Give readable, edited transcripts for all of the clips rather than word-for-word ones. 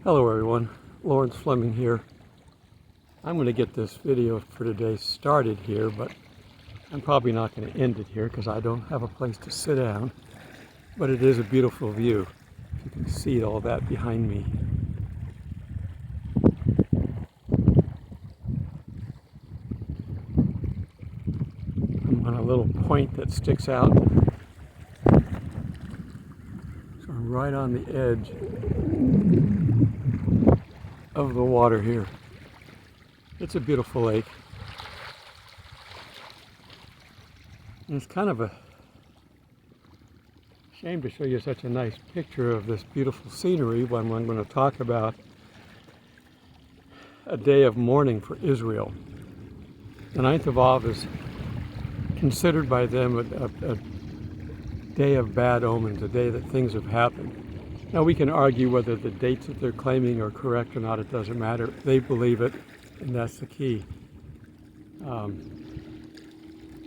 Hello everyone, Lawrence Fleming here. I'm going to get this video for today started here, but I'm probably not going to end it here because I don't have a place to sit down. But it is a beautiful view. You can see all that behind me. I'm on a little point that sticks out. So I'm right on the edge of the water here. It's a beautiful lake. And it's kind of a shame to show you such a nice picture of this beautiful scenery when I'm going to talk about a day of mourning for Israel. The 9th of Av is considered by them a day of bad omens, a day that things have happened. Now we can argue whether the dates that they're claiming are correct or not, it doesn't matter. They believe it, and that's the key.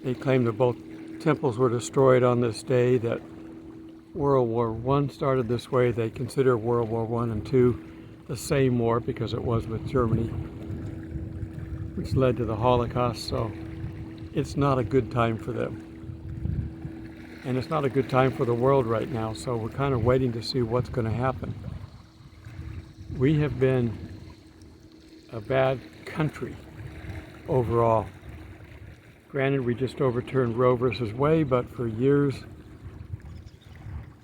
They claim that both temples were destroyed on this day, that World War I started this way. They consider World War I and II the same war because it was with Germany, which led to the Holocaust. So it's not a good time for them. And it's not a good time for the world right now, so we're kind of waiting to see what's going to happen. We have been a bad country overall. Granted, we just overturned Roe versus Wade, but for years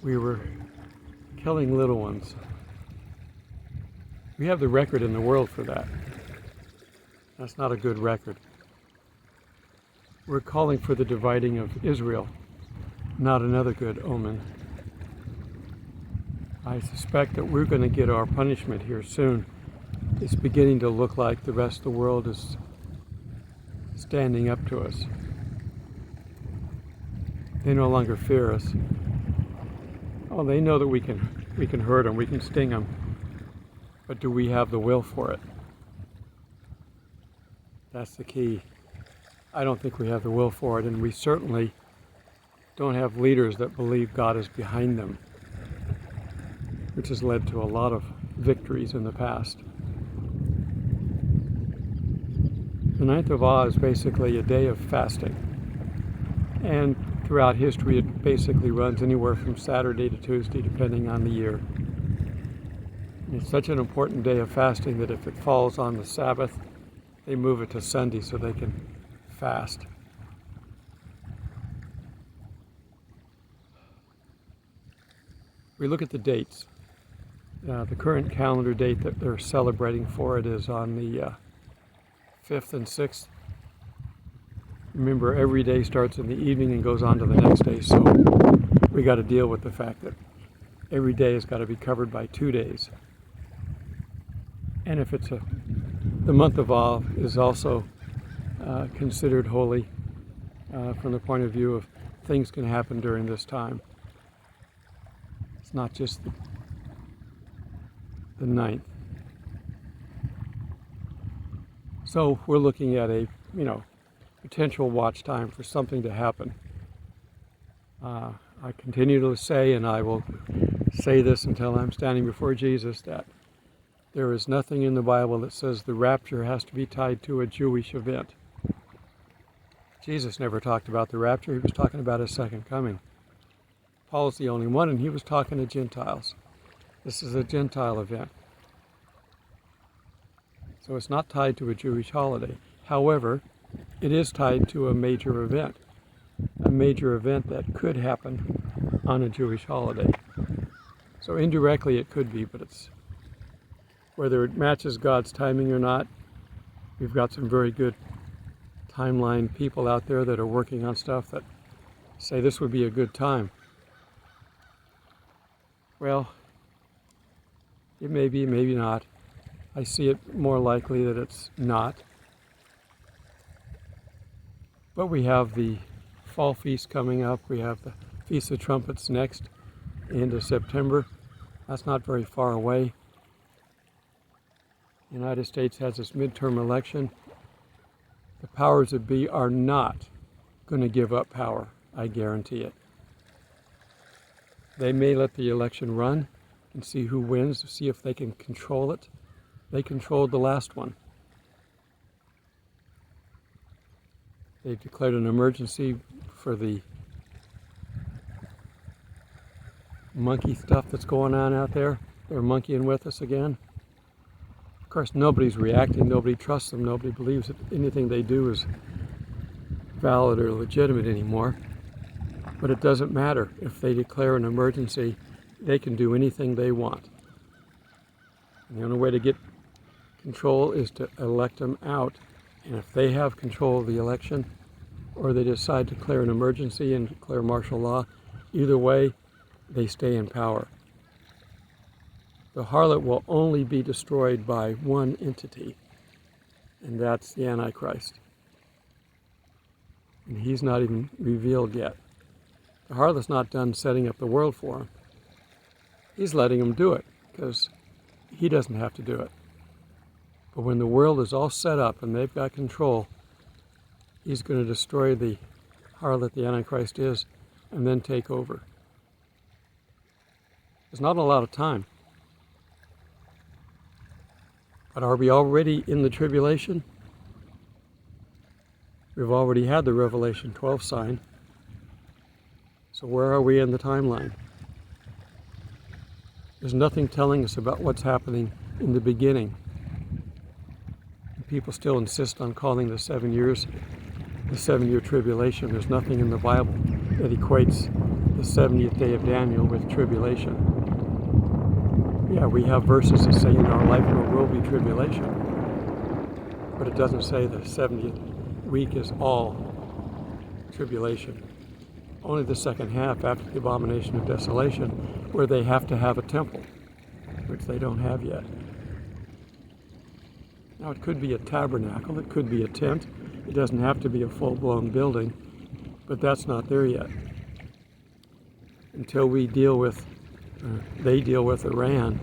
we were killing little ones. We have the record in the world for that. That's not a good record. We're calling for the dividing of Israel. Not another good omen. I suspect that we're going to get our punishment here soon. It's beginning to look like the rest of the world is standing up to us. They no longer fear us. Oh, they know that we can hurt them, we can sting them. But do we have the will for it? That's the key. I don't think we have the will for it, and we certainly don't have leaders that believe God is behind them, which has led to a lot of victories in the past. The 9th of Av is basically a day of fasting, and throughout history it basically runs anywhere from Saturday to Tuesday depending on the year. And it's such an important day of fasting that if it falls on the Sabbath, they move it to Sunday so they can fast. We look at the dates. The current calendar date that they're celebrating for it is on the 5th and 6th. Remember, every day starts in the evening and goes on to the next day, so we got to deal with the fact that every day has got to be covered by 2 days. And if it's the month of Av is also considered holy from the point of view of things can happen during this time. It's not just the 9th. So we're looking at a, potential watch time for something to happen. I continue to say, and I will say this until I'm standing before Jesus, that there is nothing in the Bible that says the rapture has to be tied to a Jewish event. Jesus never talked about the rapture. He was talking about his second coming. Paul's the only one, and he was talking to Gentiles. This is a Gentile event. So it's not tied to a Jewish holiday. However, it is tied to a major event that could happen on a Jewish holiday. So indirectly it could be, but it's whether it matches God's timing or not. We've got some very good timeline people out there that are working on stuff that say this would be a good time. Well, it may be, maybe not. I see it more likely that it's not. But we have the fall feast coming up. We have the Feast of Trumpets next, end of September. That's not very far away. The United States has its midterm election. The powers that be are not going to give up power. I guarantee it. They may let the election run and see who wins, to see if they can control it. They controlled the last one. They declared an emergency for the monkey stuff that's going on out there. They're monkeying with us again. Of course, nobody's reacting. Nobody trusts them. Nobody believes that anything they do is valid or legitimate anymore. But it doesn't matter. If they declare an emergency, they can do anything they want. And the only way to get control is to elect them out. And if they have control of the election, or they decide to declare an emergency and declare martial law, either way, they stay in power. The harlot will only be destroyed by one entity, and that's the Antichrist. And he's not even revealed yet. The harlot's not done setting up the world for him. He's letting him do it, because he doesn't have to do it. But when the world is all set up and they've got control, he's going to destroy the harlot, the Antichrist is, and then take over. There's not a lot of time. But are we already in the tribulation? We've already had the Revelation 12 sign. So where are we in the timeline? There's nothing telling us about what's happening in the beginning. People still insist on calling the 7 years the 7-year tribulation. There's nothing in the Bible that equates the 70th day of Daniel with tribulation. Yeah, we have verses that say in our life there will be tribulation, but it doesn't say the 70th week is all tribulation. Only the second half, after the abomination of desolation, where they have to have a temple, which they don't have yet. Now, it could be a tabernacle, it could be a tent. It doesn't have to be a full-blown building, but that's not there yet. Until we deal with, they deal with Iran,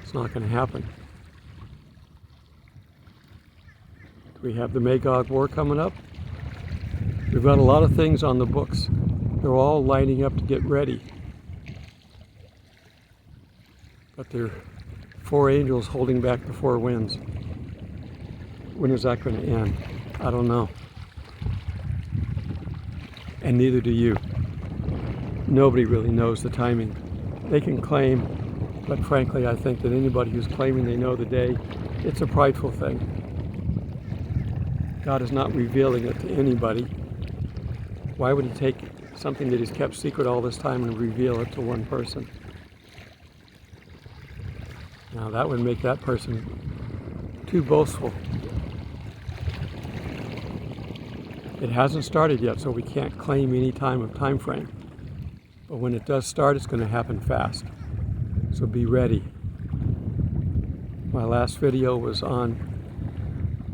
it's not going to happen. We have the Magog War coming up. We've got a lot of things on the books. They're all lining up to get ready. But they're 4 angels holding back the 4 winds. When is that going to end? I don't know. And neither do you. Nobody really knows the timing. They can claim, but frankly, I think that anybody who's claiming they know the day, it's a prideful thing. God is not revealing it to anybody. Why would he take something that he's kept secret all this time and reveal it to one person? Now that would make that person too boastful. It hasn't started yet, so we can't claim any time frame. But when it does start, it's going to happen fast. So be ready. My last video was on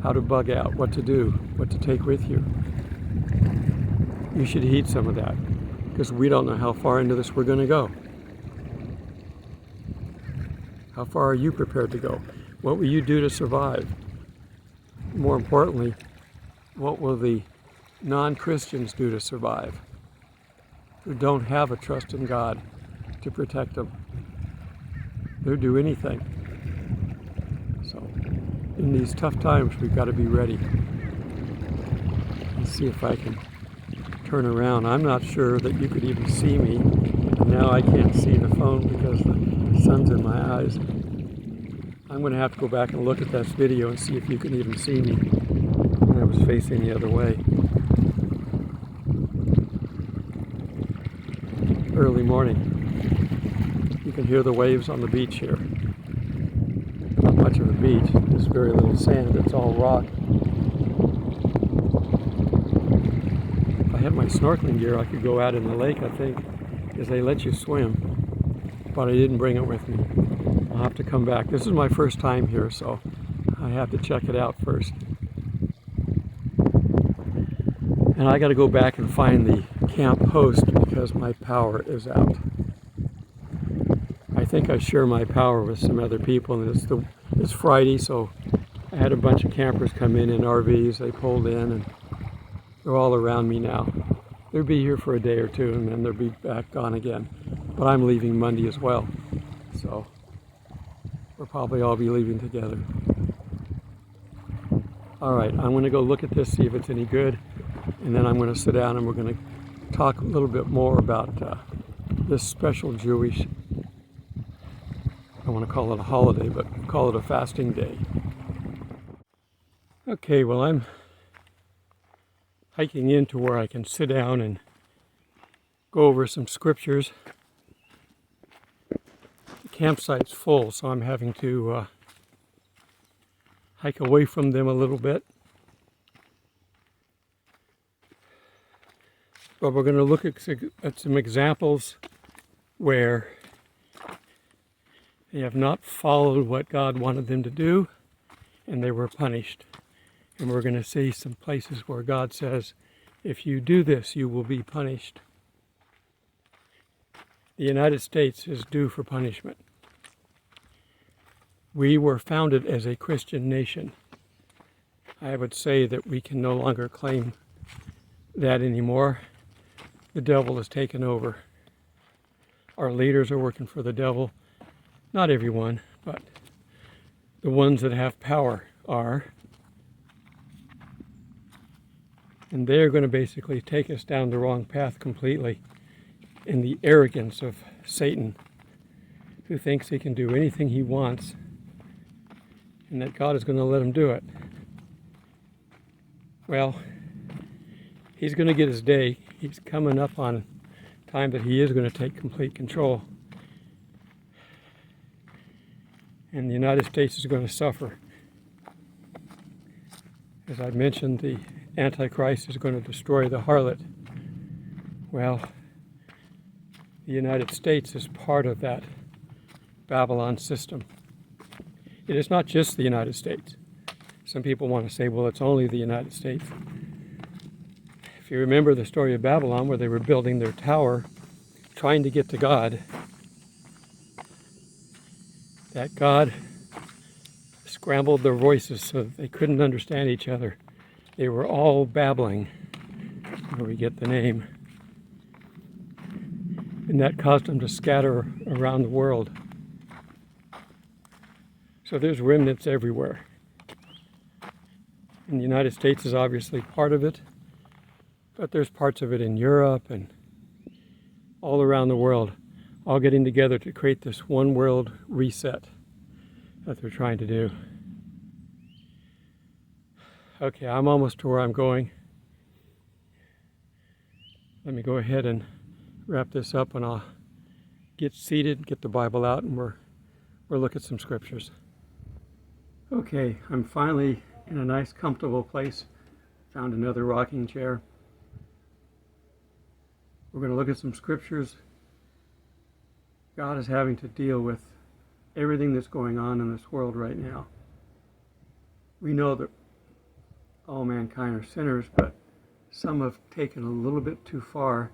how to bug out, what to do, what to take with you. You should heed some of that, because we don't know how far into this we're going to go. How far are you prepared to go? What will you do to survive? More importantly, what will the non-Christians do to survive, who don't have a trust in God to protect them? They'll do anything. So, in these tough times, we've got to be ready. Let's see if I can turn around. I'm not sure that you could even see me. Now I can't see the phone because the sun's in my eyes. I'm going to have to go back and look at that video and see if you can even see me when I was facing the other way. Early morning. You can hear the waves on the beach here. Not much of a beach, there's very little sand, it's all rock. If I had my snorkeling gear, I could go out in the lake, I think, because they let you swim, but I didn't bring it with me. I'll have to come back. This is my first time here, so I have to check it out first. And I got to go back and find the camp host because my power is out. I think I share my power with some other people, and it's Friday, so I had a bunch of campers come in RVs. They pulled in, and they're all around me now. They'll be here for a day or two, and then they'll be back gone again. But I'm leaving Monday as well. So we'll probably all be leaving together. All right, I'm going to go look at this, see if it's any good, and then I'm going to sit down and we're going to talk a little bit more about this special Jewish, I don't want to call it a holiday, but call it a fasting day. Okay, well, I'm hiking into where I can sit down and go over some scriptures. The campsite's full, so I'm having to hike away from them a little bit. But we're going to look at some examples where they have not followed what God wanted them to do, and they were punished. And we're going to see some places where God says, if you do this, you will be punished. The United States is due for punishment. We were founded as a Christian nation. I would say that we can no longer claim that anymore. The devil has taken over. Our leaders are working for the devil. Not everyone, but the ones that have power are. And they're going to basically take us down the wrong path completely in the arrogance of Satan, who thinks he can do anything he wants and that God is going to let him do it. Well, he's going to get his day. He's coming up on time that he is going to take complete control. And the United States is going to suffer. As I mentioned, the Antichrist is going to destroy the harlot. Well, the United States is part of that Babylon system. It is not just the United States. Some people want to say, well, it's only the United States. If you remember the story of Babylon, where they were building their tower, trying to get to God, that God scrambled their voices so that they couldn't understand each other. They were all babbling, where we get the name. And that caused them to scatter around the world. So there's remnants everywhere. And the United States is obviously part of it, but there's parts of it in Europe and all around the world, all getting together to create this one world reset that they're trying to do. Okay, I'm almost to where I'm going. Let me go ahead and wrap this up, and I'll get seated, get the Bible out, and we'll look at some scriptures. Okay, I'm finally in a nice comfortable place. Found another rocking chair. We're going to look at some scriptures. God is having to deal with everything that's going on in this world right now. We know that all mankind are sinners, but some have taken a little bit too far,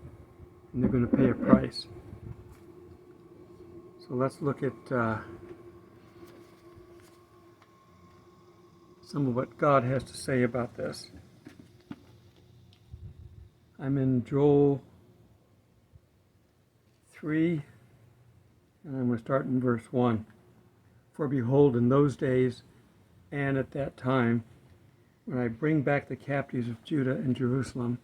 and they're going to pay a price. So let's look at some of what God has to say about this. I'm in Joel 3, and I'm going to start in verse 1. For behold, in those days and at that time, when I bring back the captives of Judah and Jerusalem,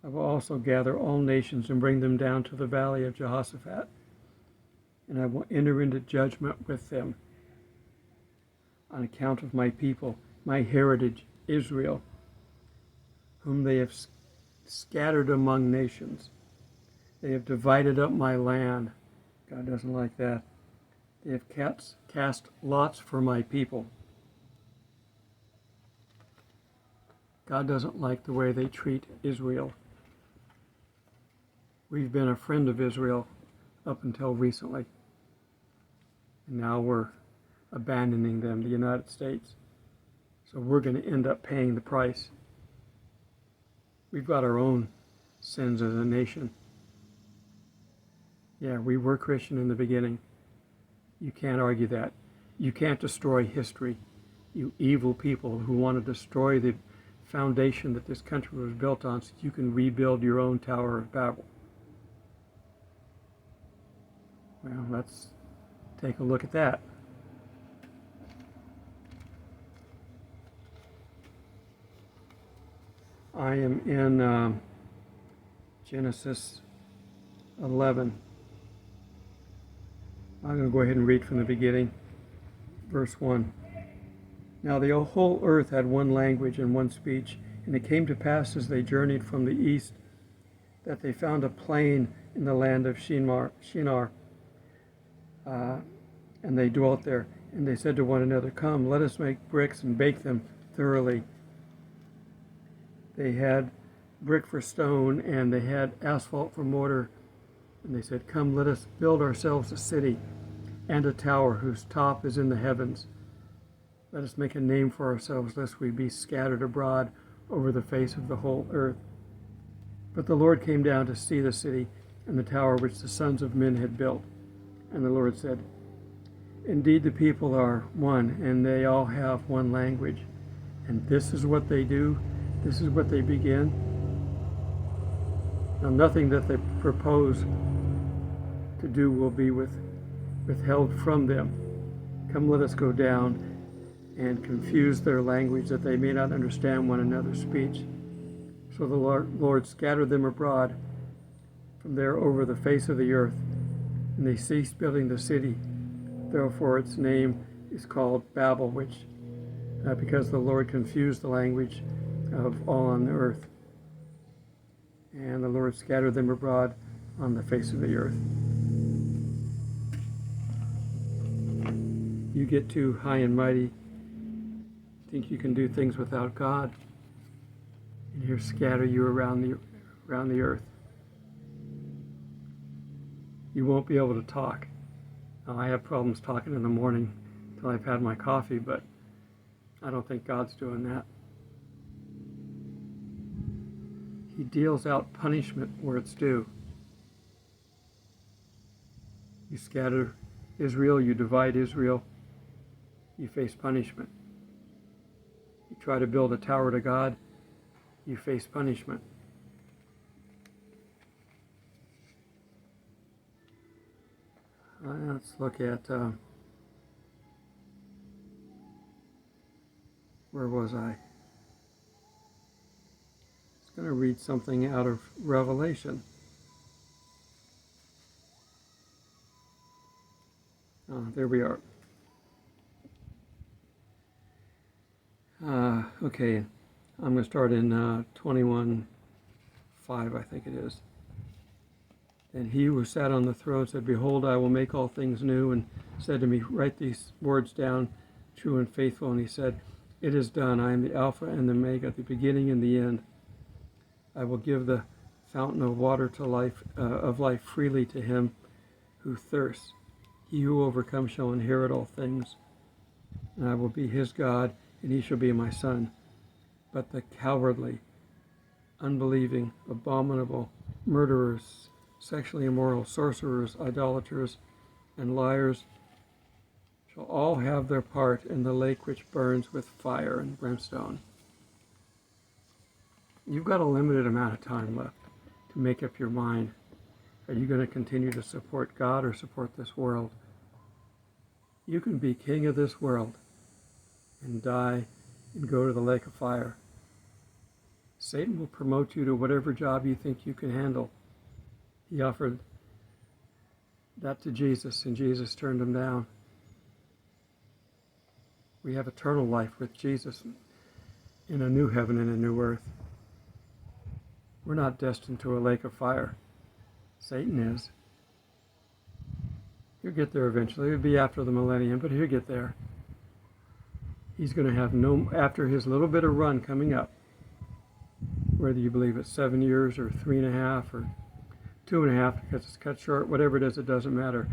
I will also gather all nations and bring them down to the valley of Jehoshaphat, and I will enter into judgment with them on account of my people, my heritage, Israel, whom they have scattered among nations. They have divided up my land. God doesn't like that. They have cast lots for my people. God doesn't like the way they treat Israel. We've been a friend of Israel up until recently. And now we're abandoning them, the United States. So we're going to end up paying the price. We've got our own sins as a nation. Yeah, we were Christian in the beginning. You can't argue that. You can't destroy history. You evil people who want to destroy the foundation that this country was built on so you can rebuild your own Tower of Babel. Well, let's take a look at that. I am in Genesis 11. I'm going to go ahead and read from the beginning, verse 1. Now the whole earth had one language and one speech, and it came to pass as they journeyed from the east that they found a plain in the land of Shinar, and they dwelt there. And they said to one another, Come, let us make bricks and bake them thoroughly. They had brick for stone, and they had asphalt for mortar. And they said, Come, let us build ourselves a city and a tower whose top is in the heavens. Let us make a name for ourselves, lest we be scattered abroad over the face of the whole earth. But the Lord came down to see the city and the tower which the sons of men had built. And the Lord said, Indeed, the people are one, and they all have one language. And this is what they do. This is what they begin. Now, nothing that they propose to do will be withheld from them. Come, let us go down and confuse their language, that they may not understand one another's speech. So the Lord scattered them abroad from there over the face of the earth, and they ceased building the city. Therefore its name is called Babel, because the Lord confused the language of all on the earth. And the Lord scattered them abroad on the face of the earth. You get too high and mighty, think you can do things without God, and He'll scatter you around the earth. You won't be able to talk. Now, I have problems talking in the morning until I've had my coffee, but I don't think God's doing that. He deals out punishment where it's due. You scatter Israel, you divide Israel, you face punishment. You try to build a tower to God, you face punishment. Let's look at, where was I? I was going to read something out of Revelation. There we are. Okay, I'm going to start in 21:5, I think it is. And he who sat on the throne said, Behold, I will make all things new, and said to me, Write these words down, true and faithful. And he said, It is done. I am the Alpha and the Omega, the beginning and the end. I will give the fountain of water of life freely to him who thirsts. He who overcomes shall inherit all things, and I will be his God, and he shall be my son. But the cowardly, unbelieving, abominable, murderers, sexually immoral, sorcerers, idolaters, and liars shall all have their part in the lake which burns with fire and brimstone. You've got a limited amount of time left to make up your mind. Are you going to continue to support God or support this world? You can be king of this world and die and go to the lake of fire. Satan will promote you to whatever job you think you can handle. He offered that to Jesus, and Jesus turned him down. We have eternal life with Jesus in a new heaven and a new earth. We're not destined to a lake of fire. Satan is. He'll get there eventually. It'll be after the millennium, but he'll get there. He's going to have after his little bit of run coming up, whether you believe it's 7 years or 3.5 or 2.5 because it's cut short, whatever it is, it doesn't matter.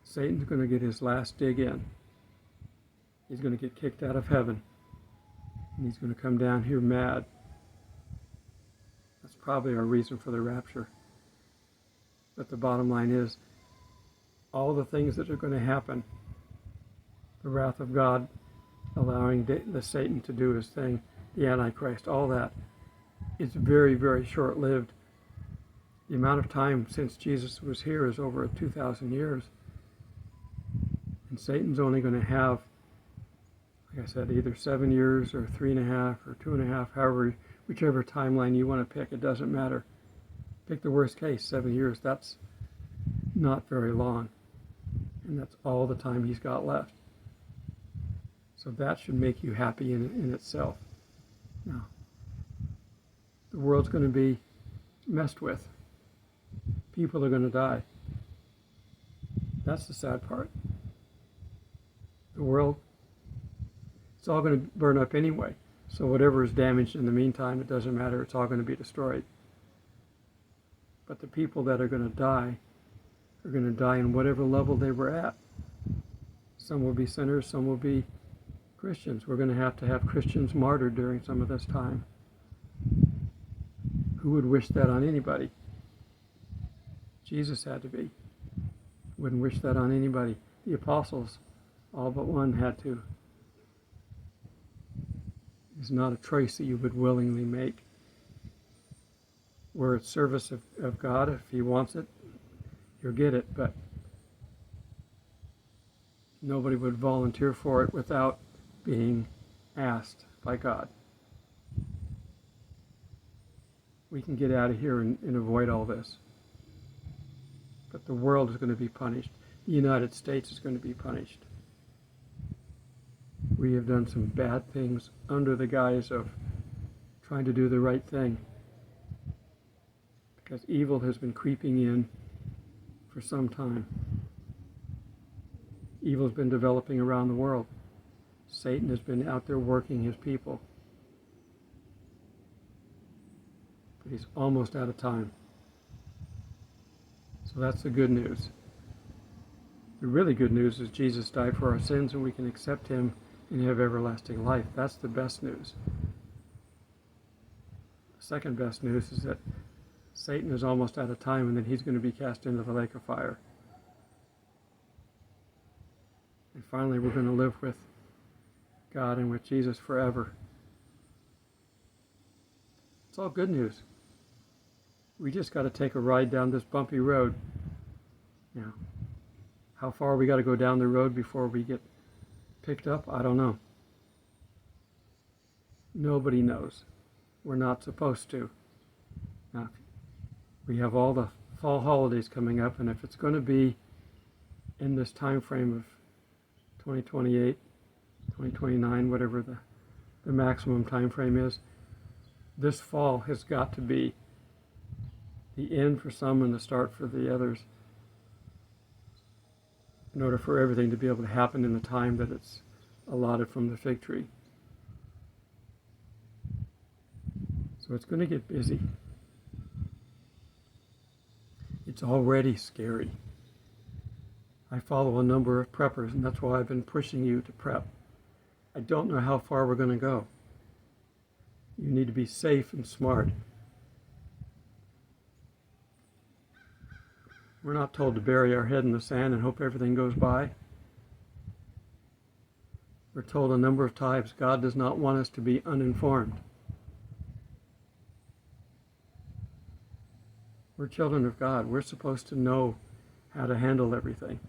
Satan's going to get his last dig in. He's going to get kicked out of heaven, and he's going to come down here mad. That's probably our reason for the rapture. But the bottom line is, all the things that are going to happen, the wrath of God, allowing the Satan to do his thing, the Antichrist, all that, it's very, very short-lived. the amount of time since Jesus was here is over 2,000 years. And Satan's only going to have, like I said, either 7 years or 3.5 or 2.5, however, whichever timeline you want to pick. It doesn't matter. Pick the worst case, 7 years. That's not very long. And that's all the time he's got left. So that should make you happy in itself. Now, the world's going to be messed with. People are going to die. That's the sad part. The world, it's all going to burn up anyway. So whatever is damaged in the meantime, it doesn't matter. It's all going to be destroyed. But the people that are going to die are going to die in whatever level they were at. Some will be sinners, some will be Christians. We're going to have Christians martyred during some of this time. Who would wish that on anybody? Jesus had to be. Wouldn't wish that on anybody. The apostles, all but one, had to. It's not a choice that you would willingly make. We're at service of God. If he wants it, he'll get it. But nobody would volunteer for it without being asked by God. We can get out of here and avoid all this. But the world is going to be punished. The United States is going to be punished. We have done some bad things under the guise of trying to do the right thing. Because evil has been creeping in for some time. Evil has been developing around the world. Satan has been out there working his people. But he's almost out of time. So that's the good news. The really good news is Jesus died for our sins and we can accept him and have everlasting life. That's the best news. The second best news is that Satan is almost out of time and then he's going to be cast into the lake of fire. And finally we're going to live with God and with Jesus forever. It's all good news. We just got to take a ride down this bumpy road. Now, how far we got to go down the road before we get picked up, I don't know. Nobody knows. We're not supposed to. Now, we have all the fall holidays coming up, and if it's going to be in this time frame of 2028, 2029, whatever the maximum time frame is, this fall has got to be the end for some and the start for the others, in order for everything to be able to happen in the time that it's allotted from the fig tree. So it's going to get busy. It's already scary. I follow a number of preppers, and that's why I've been pushing you to prep. I don't know how far we're going to go. You need to be safe and smart. We're not told to bury our head in the sand and hope everything goes by. We're told a number of times God does not want us to be uninformed. We're children of God. We're supposed to know how to handle everything.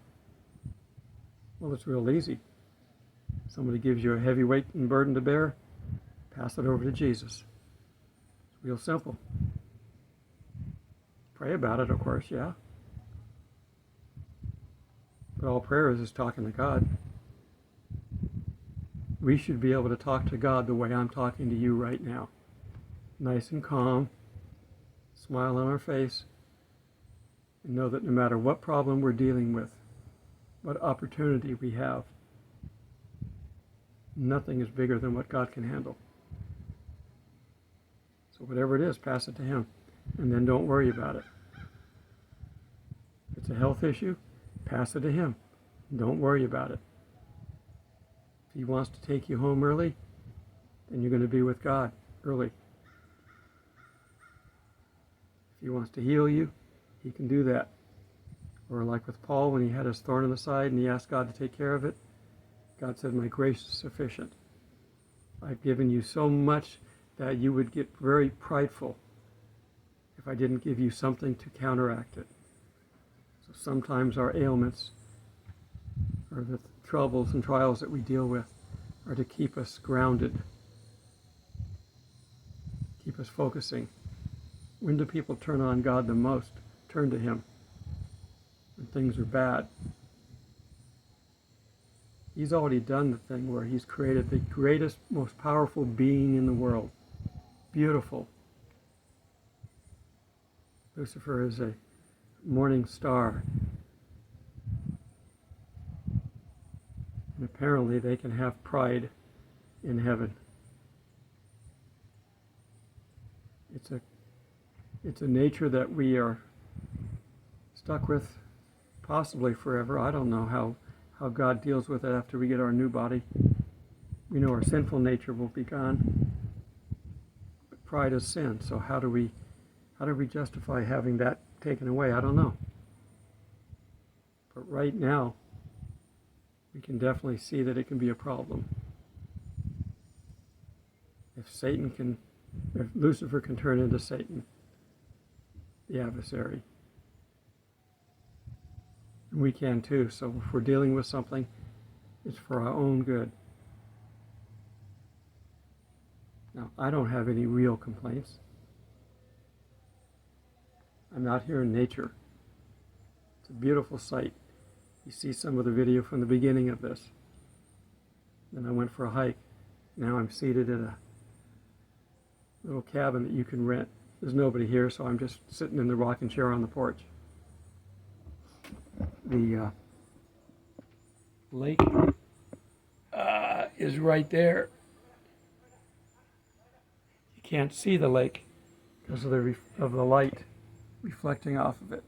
Well, it's real easy. Somebody gives you a heavy weight and burden to bear, pass it over to Jesus. It's real simple. Pray about it, of course, yeah. But all prayer is talking to God. We should be able to talk to God the way I'm talking to you right now. Nice and calm, smile on our face, and know that no matter what problem we're dealing with, what opportunity we have, nothing is bigger than what God can handle. So whatever it is, pass it to him, and then don't worry about it. If it's a health issue, pass it to him. Don't worry about it. If he wants to take you home early, then you're going to be with God early. If he wants to heal you, he can do that. Or like with Paul, when he had his thorn in the side and he asked God to take care of it, God said, my grace is sufficient. I've given you so much that you would get very prideful if if I didn't give you something to counteract it. So sometimes our ailments or the troubles and trials that we deal with are to keep us grounded, keep us focusing. When do people turn on God the most? Turn to Him when things are bad. He's already done the thing where He's created the greatest, most powerful being in the world. Beautiful. Lucifer is a morning star. And apparently they can have pride in heaven. It's a nature that we are stuck with possibly forever. I don't know how God deals with it after we get our new body. We know our sinful nature will be gone. But pride is sin, so how do we justify having that taken away? I don't know. But right now, we can definitely see that it can be a problem. If Lucifer can turn into Satan, the adversary, and we can too. So if we're dealing with something, it's for our own good. Now, I don't have any real complaints. I'm out here in nature. It's a beautiful sight. You see some of the video from the beginning of this. Then I went for a hike. Now I'm seated in a little cabin that you can rent. There's nobody here, so I'm just sitting in the rocking chair on the porch. The lake is right there. You can't see the lake because of the light reflecting off of it,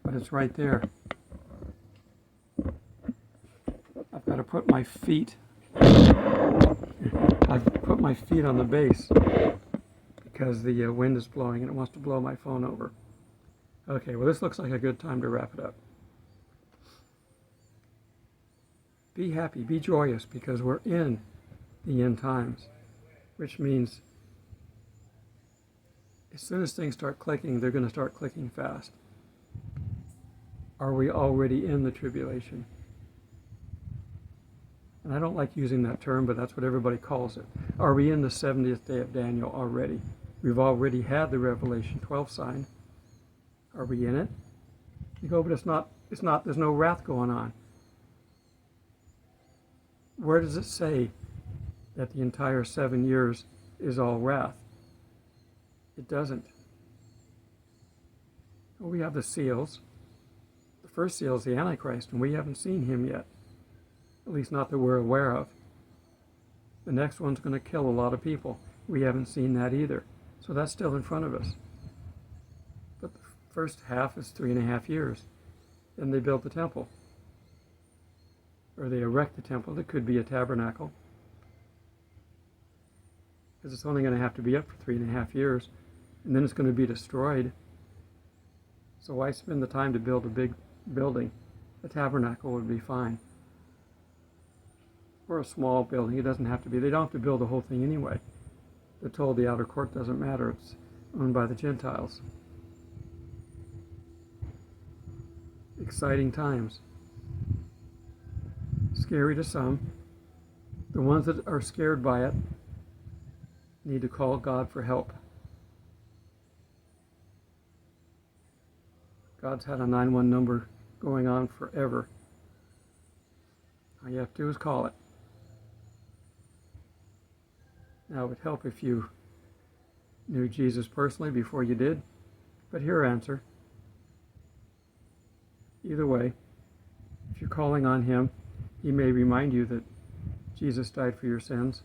but it's right there. I've got to put my feet. I've put my feet on the base because the wind is blowing and it wants to blow my phone over. Okay, well, this looks like a good time to wrap it up. Be happy, be joyous, because we're in the end times, which means as soon as things start clicking, they're going to start clicking fast. Are we already in the tribulation? And I don't like using that term, but that's what everybody calls it. Are we in the 70th day of Daniel already? We've already had the Revelation 12 sign. Are we in it? You go, but it's not, there's no wrath going on. Where does it say that the entire 7 years is all wrath? It doesn't. Well, we have the seals. The first seal is the Antichrist, and we haven't seen him yet. At least not that we're aware of. The next one's going to kill a lot of people. We haven't seen that either. So that's still in front of us. But the first half is 3.5 years. Then they build the temple. Or they erect the temple. That could be a tabernacle. Because it's only going to have to be up for 3.5 years. And then it's going to be destroyed. So why spend the time to build a big building? A tabernacle would be fine. Or a small building. It doesn't have to be. They don't have to build the whole thing anyway. They're told the outer court doesn't matter. It's owned by the Gentiles. Exciting times. Scary to some. The ones that are scared by it need to call God for help. God's had a 911 number going on forever. All you have to do is call it. Now, it would help if you knew Jesus personally before you did, but here answer. Either way, if you're calling on him, he may remind you that Jesus died for your sins.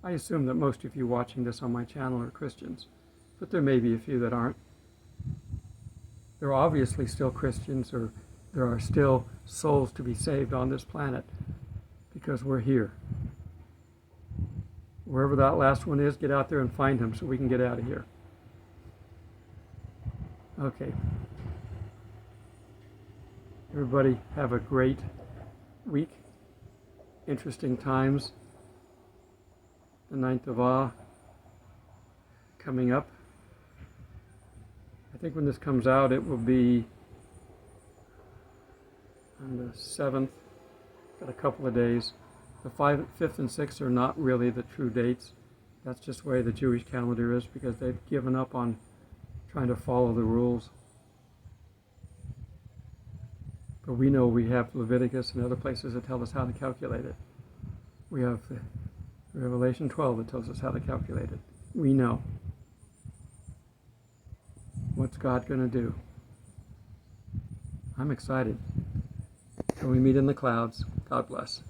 I assume that most of you watching this on my channel are Christians, but there may be a few that aren't. There are obviously still Christians, or there are still souls to be saved on this planet because we're here. Wherever that last one is, get out there and find him so we can get out of here. Okay. Everybody have a great week. Interesting times. The 9th of Awe coming up. think when this comes out, it will be on the 7th, got a couple of days. The 5th and 6th are not really the true dates. That's just the way the Jewish calendar is, because they've given up on trying to follow the rules. But we know we have Leviticus and other places that tell us how to calculate it. We have Revelation 12 that tells us how to calculate it. We know. What's God going to do? I'm excited. Till we meet in the clouds, God bless.